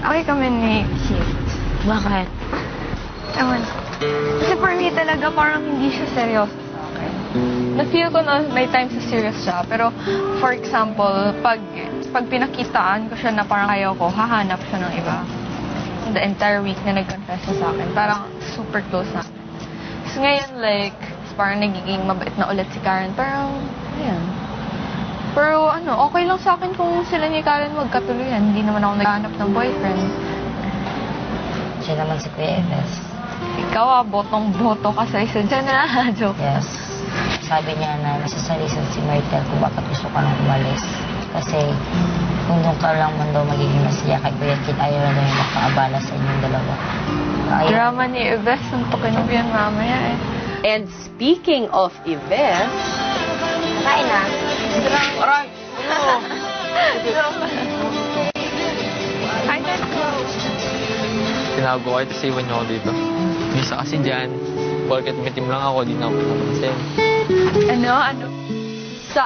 Okay kami ni Keith. Bakit? Ewan ko. Kasi for me talaga parang hindi siya seryoso sa akin. Na-feel ko na may times na serious siya. Pero for example, pag pinakitaan ko siya na parang ayaw ko, hahanap siya ng iba. The entire week na nag-confess siya sa akin, parang super close na. So ngayon like, parang nagiging mabait na ulit si Karen. Parang, ayan. Pero ano, okay lang sa akin kung sila ni Karen magkatuluyan. Hindi naman ako naghahanap ng boyfriend. Siya naman si Kuya Eves. Ikaw botong-boto ka sa isa dyan na. Joke. Yes. Sabi niya na nasasalisan si Myrtle kung bakit gusto ka nang umalis. Kasi kung doon ka lang man daw magiging masaya kay Kuya Kit, ayaw na daw yung makaabala sa inyong dalawa. Drama ni Yves, suntukin mo yan mamaya eh. And speaking of Yves, Kain na. aray! Hi, let's go. Tinawag ko kayo, tapos iwan niyo ako dito. Misa kasi dyan, porket may team lang ako, di na ako napansin. Ano? Sa